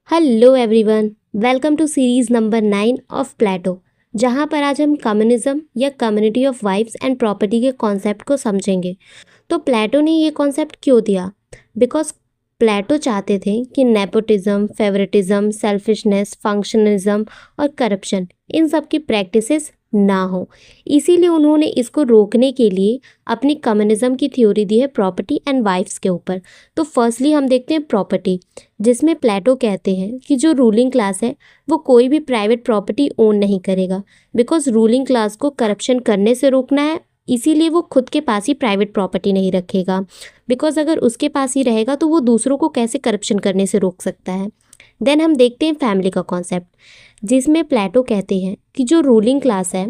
Hello everyone, welcome to series number 9 of Plato, जहां पर आज हम कम्युनिज्म या community of wives and property के कॉन्सेप्ट को समझेंगे। तो प्लेटो ने ये कॉन्सेप्ट क्यों दिया? बिकॉज प्लेटो चाहते थे कि नेपोटिज्म, फेवरेटिज्म, सेल्फिशनेस, फंक्शनलिज्म और करप्शन इन सब की प्रैक्टिसेस ना हो। इसीलिए उन्होंने इसको रोकने के लिए अपनी कम्युनिज्म की थ्योरी दी है प्रॉपर्टी एंड वाइफ्स के ऊपर। तो फर्स्टली हम देखते हैं प्रॉपर्टी, जिसमें प्लेटो कहते हैं कि जो रूलिंग क्लास है वो कोई भी प्राइवेट प्रॉपर्टी ओन नहीं करेगा, बिकॉज रूलिंग क्लास को करप्शन करने से रोकना है। इसीलिए वो खुद के पास ही प्राइवेट प्रॉपर्टी नहीं रखेगा, बिकॉज अगर उसके पास ही रहेगा तो वो दूसरों को कैसे करप्शन करने से रोक सकता है। देन हम देखते हैं फैमिली का कॉन्सेप्ट, जिसमें प्लेटो कहते हैं कि जो रूलिंग क्लास है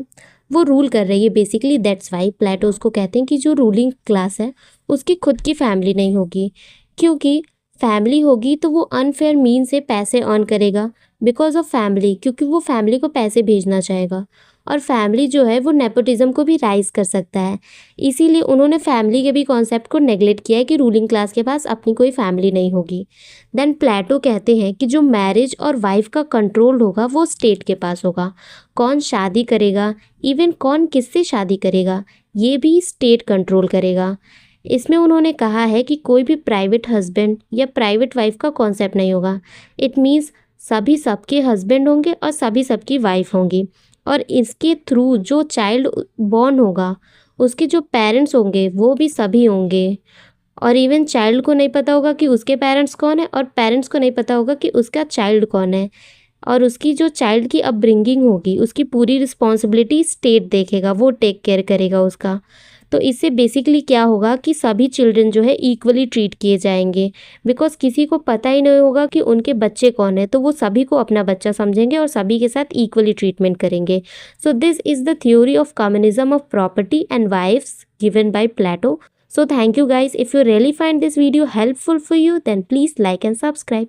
वो रूल कर रही है बेसिकली। दैट्स वाई प्लेटो उसको कहते हैं कि जो रूलिंग क्लास है उसकी खुद की फैमिली नहीं होगी, क्योंकि फैमिली होगी तो वो अनफेयर मीन से पैसे अर्न करेगा बिकॉज ऑफ फैमिली, क्योंकि वो फैमिली को पैसे भेजना चाहेगा। और फैमिली जो है वो नेपोटिज्म को भी राइज कर सकता है। इसीलिए उन्होंने फैमिली के भी कॉन्सेप्ट को नेगलेक्ट किया है कि रूलिंग क्लास के पास अपनी कोई फैमिली नहीं होगी। देन प्लेटो कहते हैं कि जो मैरिज और वाइफ का कंट्रोल होगा वो स्टेट के पास होगा। कौन शादी करेगा, इवन कौन किससे शादी करेगा, ये भी स्टेट कंट्रोल करेगा। इसमें उन्होंने कहा है कि कोई भी प्राइवेट हस्बैंड या प्राइवेट वाइफ का कॉन्सेप्ट नहीं होगा। इट मीन्स सभी सबके हस्बैंड होंगे और सभी सबकी वाइफ होंगी, और इसके थ्रू जो चाइल्ड बॉर्न होगा उसके जो पेरेंट्स होंगे वो भी सभी होंगे। और इवन चाइल्ड को नहीं पता होगा कि उसके पेरेंट्स कौन है, और पेरेंट्स को नहीं पता होगा कि उसका चाइल्ड कौन है। और उसकी जो चाइल्ड की अपब्रिंगिंग होगी उसकी पूरी रिस्पॉन्सिबिलिटी स्टेट देखेगा, वो टेक केयर करेगा उसका। तो इससे बेसिकली क्या होगा कि सभी चिल्ड्रन जो है इक्वली ट्रीट किए जाएंगे, बिकॉज किसी को पता ही नहीं होगा कि उनके बच्चे कौन है, तो वो सभी को अपना बच्चा समझेंगे और सभी के साथ इक्वली ट्रीटमेंट करेंगे। So this is the theory of communism of property and wives given by Plato. So thank you guys. If you really find this video helpful for you, then please like and subscribe.